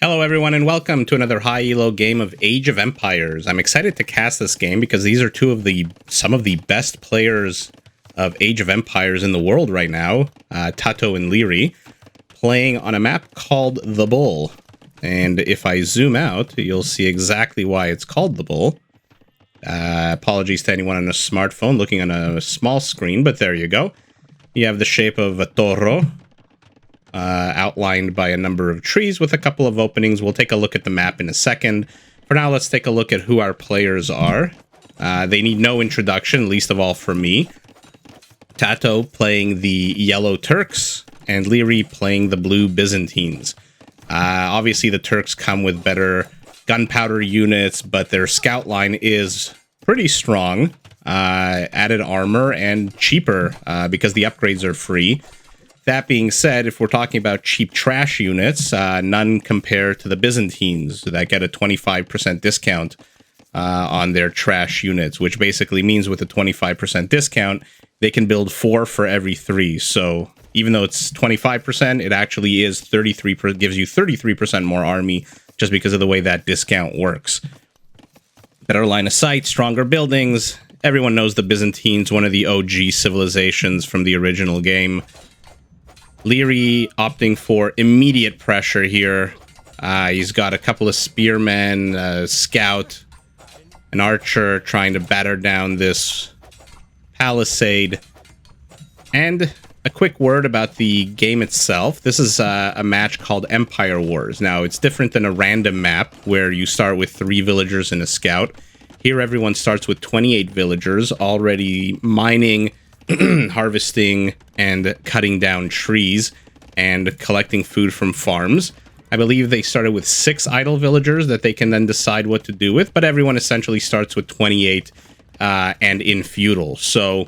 Hello everyone and welcome to another high elo game of Age of Empires. I'm excited to cast this game because these are some of the best players of Age of Empires in the world right now, TaToH and Liereyy, playing on a map called The Bull. And if I zoom out, you'll see exactly why it's called The Bull. Apologies to anyone on a smartphone looking on a small screen, but there you go. You have the shape of a toro, outlined by a number of trees with a couple of openings. We'll take a look at the map in a second. For now, let's take a look at who our players are. They need no introduction, least of all for me. TaToH playing the yellow Turks, and Liereyy playing the blue Byzantines. Obviously, the Turks come with better gunpowder units, but their scout line is pretty strong. Added armor and cheaper because the upgrades are free. That being said, if we're talking about cheap trash units, none compare to the Byzantines that get a 25% discount on their trash units, which basically means with a 25% discount, they can build 4 for every 3. So even though it's 25%, it actually is 33%, gives you 33% more army just because of the way that discount works. Better line of sight, stronger buildings. Everyone knows the Byzantines, one of the OG civilizations from the original game. Liereyy opting for immediate pressure here. He's got a couple of spearmen, a scout, an archer trying to batter down this palisade. And a quick word about the game itself. This is a match called Empire Wars. Now, it's different than a random map where you start with 3 villagers and a scout. Here, everyone starts with 28 villagers already mining, harvesting, and cutting down trees and collecting food from farms. I believe they started with 6 idle villagers that they can then decide what to do with, but everyone essentially starts with 28 and in feudal. So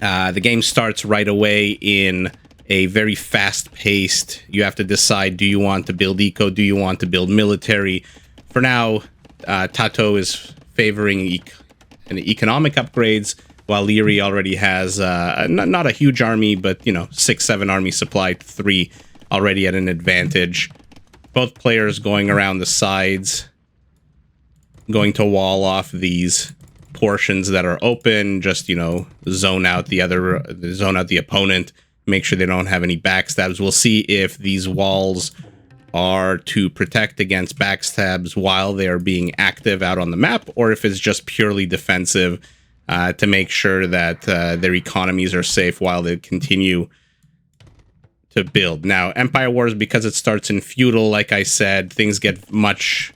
the game starts right away in a very fast-paced, you have to decide, do you want to build eco, do you want to build military? For now, TaToH is favoring economic upgrades, while Liereyy already has not a huge army, but, 6-7 army supply, 3 already at an advantage. Both players going around the sides, going to wall off these portions that are open, just, zone out the opponent, make sure they don't have any backstabs. We'll see if these walls are to protect against backstabs while they are being active out on the map, or if it's just purely defensive to make sure that their economies are safe while they continue to build. Now, Empire Wars, because it starts in feudal, like I said, things get much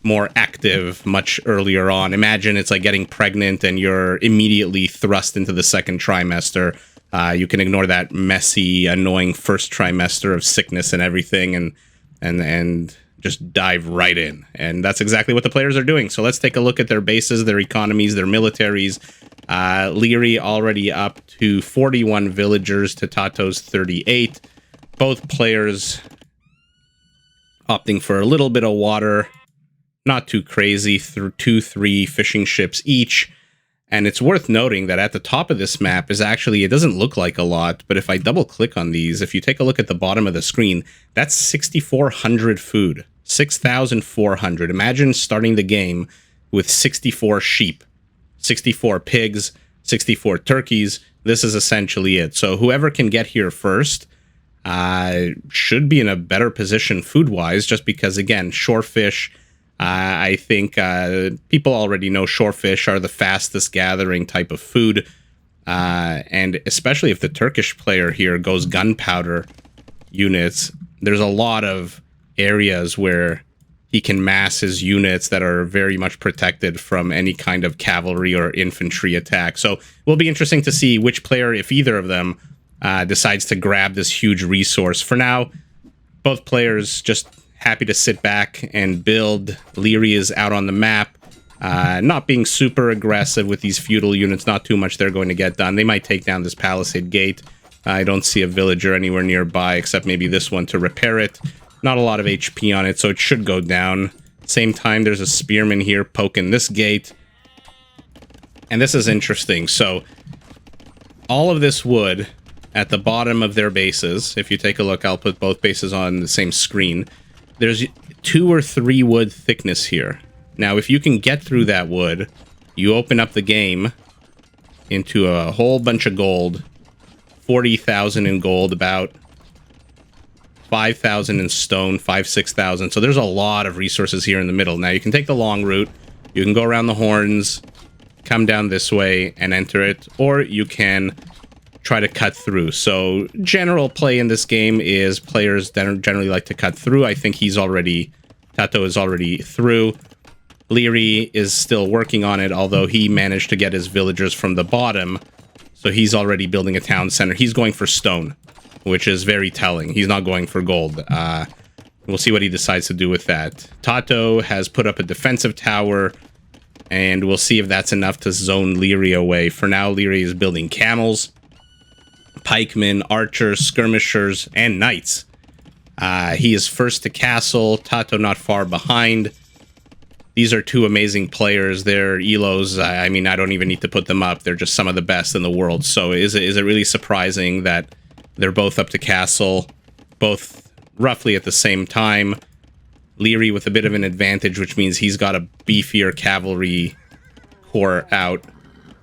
more active much earlier on. Imagine it's like getting pregnant and you're immediately thrust into the second trimester. You can ignore that messy, annoying first trimester of sickness and everything and just dive right in. And that's exactly what the players are doing. So let's take a look at their bases, their economies, their militaries. Liereyy already up to 41 villagers to TaToH's 38. Both players opting for a little bit of water. Not too crazy, through 2-3 fishing ships each. And it's worth noting that at the top of this map is actually, it doesn't look like a lot, but if I double click on these, if you take a look at the bottom of the screen, that's 6,400 food. 6,400. Imagine starting the game with 64 sheep, 64 pigs, 64 turkeys. This is essentially it. So whoever can get here first should be in a better position food-wise, just because, again, shorefish, I think people already know shorefish are the fastest gathering type of food. And especially if the Turkish player here goes gunpowder units, there's a lot of areas where he can mass his units that are very much protected from any kind of cavalry or infantry attack. So it will be interesting to see which player, if either of them, decides to grab this huge resource. For now, both players just happy to sit back and build. Liereyy is out on the map, not being super aggressive with these feudal units, not too much they're going to get done. They might take down this palisade gate. I don't see a villager anywhere nearby, except maybe this one to repair it. Not a lot of HP on it, so it should go down. Same time, there's a spearman here poking this gate. And this is interesting. So all of this wood at the bottom of their bases, if you take a look, I'll put both bases on the same screen. there's 2 or 3 wood thickness here. Now, if you can get through that wood, you open up the game into a whole bunch of gold. 40,000 in gold, about 5,000 in stone, 6,000. So there's a lot of resources here in the middle. Now, you can take the long route. You can go around the horns, come down this way and enter it, or you can try to cut through. So general play in this game is players generally like to cut through. I think TaToH is already through. Liereyy is still working on it, although he managed to get his villagers from the bottom. So he's already building a town center. He's going for stone, which is very telling. He's not going for gold. We'll see what he decides to do with that. TaToH has put up a defensive tower, and we'll see if that's enough to zone Liereyy away. For now, Liereyy is building camels, pikemen, archers, skirmishers, and knights. He is first to castle. TaToH not far behind. These are 2 amazing players. They're Elos. I mean, I don't even need to put them up. They're just some of the best in the world. So is it really surprising that they're both up to castle, both roughly at the same time? Liereyy with a bit of an advantage, which means he's got a beefier cavalry corps out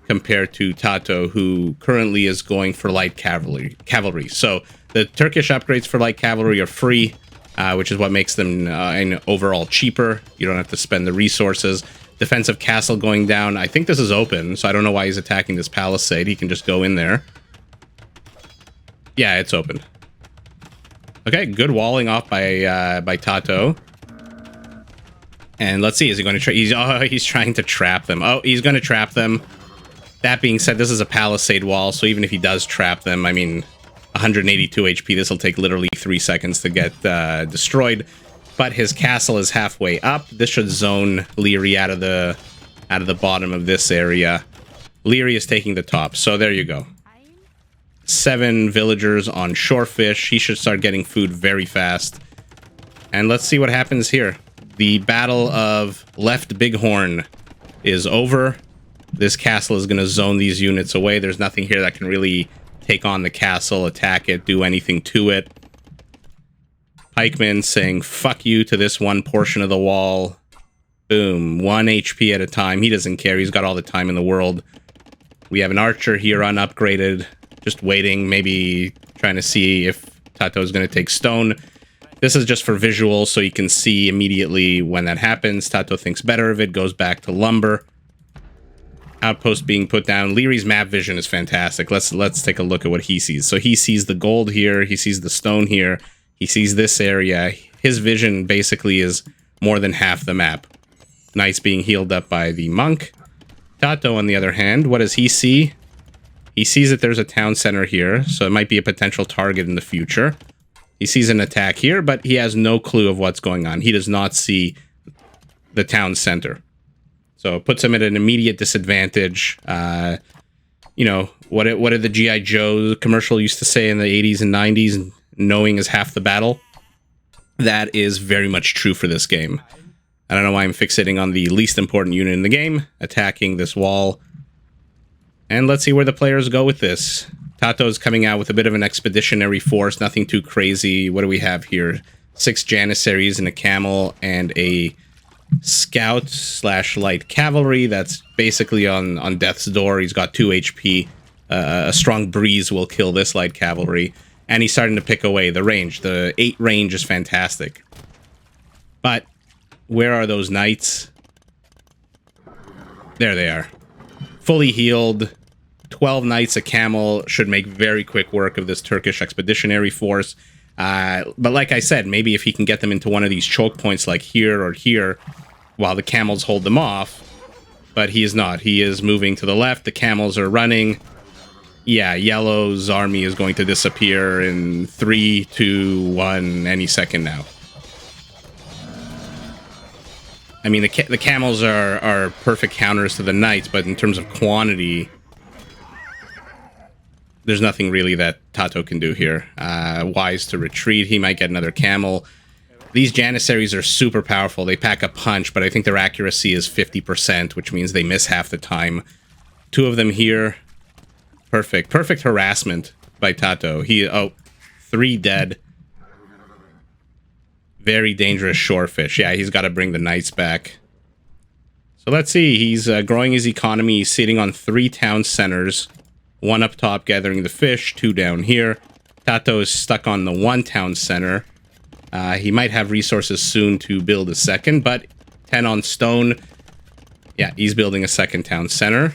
compared to TaToH, who currently is going for light cavalry. So the Turkish upgrades for light cavalry are free, which is what makes them overall cheaper. You don't have to spend the resources. Defensive castle going down. I think this is open, so I don't know why he's attacking this palisade. He can just go in there. Yeah, it's open. Okay, good walling off by TaToH. And let's see, is he going to try? He's trying to trap them. Oh, he's going to trap them. That being said, this is a palisade wall, so even if he does trap them, I mean, 182 HP, this will take literally 3 seconds to get destroyed. But his castle is halfway up. This should zone Liereyy out of the bottom of this area. Liereyy is taking the top, so there you go. 7 villagers on shorefish. He should start getting food very fast. And let's see what happens here. The Battle of Left Bighorn is over. This castle is going to zone these units away. There's nothing here that can really take on the castle, attack it, do anything to it. Pikemen saying fuck you to this one portion of the wall. Boom. 1 HP at a time. He doesn't care. He's got all the time in the world. We have an archer here unupgraded. Just waiting, maybe trying to see if TaToH is going to take stone. This is just for visual, so you can see immediately when that happens. TaToH thinks better of it, goes back to lumber. Outpost being put down. Liereyy's map vision is fantastic. Let's take a look at what he sees. So he sees the gold here, he sees the stone here, he sees this area. His vision basically is more than half the map. Knights being healed up by the monk. TaToH, on the other hand, what does he see? He sees that there's a town center here, so it might be a potential target in the future. He sees an attack here, but he has no clue of what's going on. He does not see the town center. So it puts him at an immediate disadvantage. You know, what did the G.I. Joe commercial used to say in the 80s and 90s? Knowing is half the battle. That is very much true for this game. I don't know why I'm fixating on the least important unit in the game, attacking this wall. And let's see where the players go with this. TaToH is coming out with a bit of an expeditionary force, nothing too crazy. What do we have here? 6 Janissaries and a camel and a scout / light cavalry. That's basically on death's door. He's got 2 HP. A strong breeze will kill this light cavalry. And he's starting to pick away the range. The 8 range is fantastic. But where are those knights? There they are. Fully healed. 12 knights, a camel should make very quick work of this Turkish expeditionary force. But like I said, maybe if he can get them into one of these choke points like here or here, while the camels hold them off. But he is not. He is moving to the left. The camels are running. Yeah, Yellow's army is going to disappear in 3, 2, 1, any second now. I mean, the camels are perfect counters to the knights, but in terms of quantity, there's nothing really that TaToH can do here. Wise to retreat. He might get another camel. These Janissaries are super powerful. They pack a punch, but I think their accuracy is 50%, which means they miss half the time. 2 of them here. Perfect. Perfect harassment by TaToH. 3 dead. Very dangerous shorefish. Yeah, he's got to bring the knights back. So let's see. He's growing his economy. He's sitting on 3 town centers. 1 up top gathering the fish. 2 down here. TaToH is stuck on the 1 town center. He might have resources soon to build a second, but 10 on stone. Yeah, he's building a 2nd town center.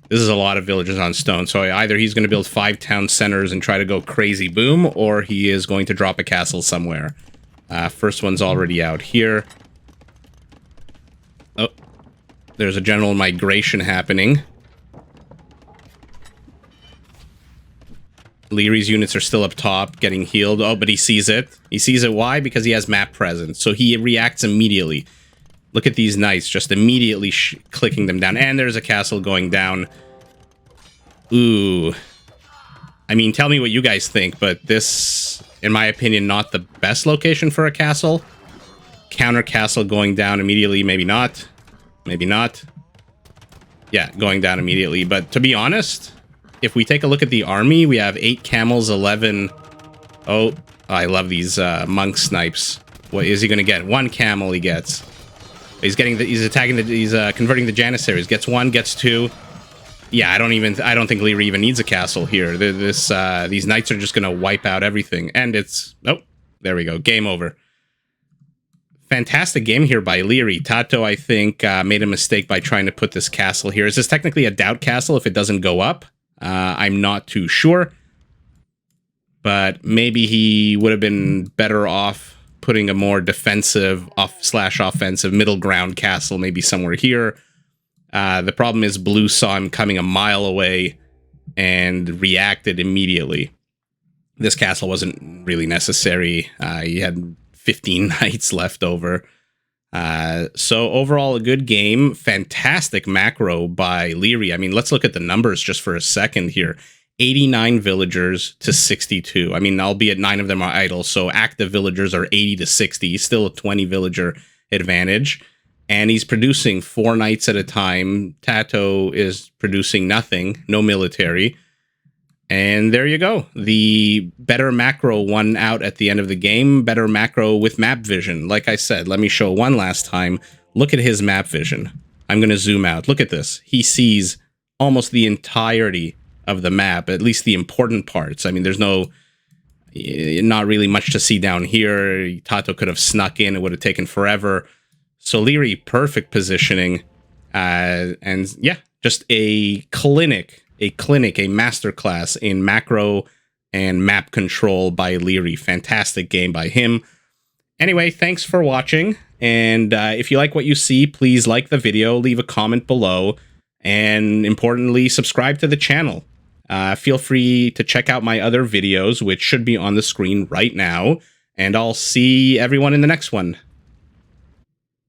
This is a lot of villages on stone, so either he's going to build 5 town centers and try to go crazy boom, or he is going to drop a castle somewhere. First one's already out here. Oh, there's a general migration happening. Lierey's units are still up top, getting healed. Oh, but he sees it. He sees it. Why? Because he has map presence. So he reacts immediately. Look at these knights, just immediately clicking them down. And there's a castle going down. Ooh. I mean, tell me what you guys think, but this, in my opinion, not the best location for a castle. Counter castle going down immediately. Maybe not. Maybe not. Yeah, going down immediately. But to be honest, if we take a look at the army, we have 8 camels, 11... Oh, I love these monk snipes. What is he going to get? 1 camel he gets. He's getting the, he's attacking the, he's converting the janissaries. Gets 1, gets 2. Yeah, I don't think Liereyy even needs a castle here. These knights are just going to wipe out everything. And it's, oh, there we go. Game over. Fantastic game here by Liereyy. TaToH, I think, made a mistake by trying to put this castle here. Is this technically a doubt castle if it doesn't go up? I'm not too sure. But maybe he would have been better off putting a more defensive /offensive middle ground castle maybe somewhere here. The problem is blue saw him coming a mile away and reacted immediately. This castle wasn't really necessary. He had 15 knights left over. So overall, a good game. Fantastic macro by Liereyy. I mean, let's look at the numbers just for a second here. 89 villagers to 62. I mean, albeit 9 of them are idle, so active villagers are 80 to 60. Still a 20 villager advantage. And he's producing 4 knights at a time. TaToH is producing nothing, no military. And there you go. The better macro won out at the end of the game. Better macro with map vision. Like I said, let me show one last time. Look at his map vision. I'm going to zoom out. Look at this. He sees almost the entirety of the map, at least the important parts. I mean, there's not really much to see down here. TaToH could have snuck in. It would have taken forever. So Liereyy, perfect positioning. And yeah, just a clinic, a masterclass in macro and map control by Liereyy. Fantastic game by him. Anyway, thanks for watching. And if you like what you see, please like the video, leave a comment below, and importantly, subscribe to the channel. Feel free to check out my other videos, which should be on the screen right now. And I'll see everyone in the next one.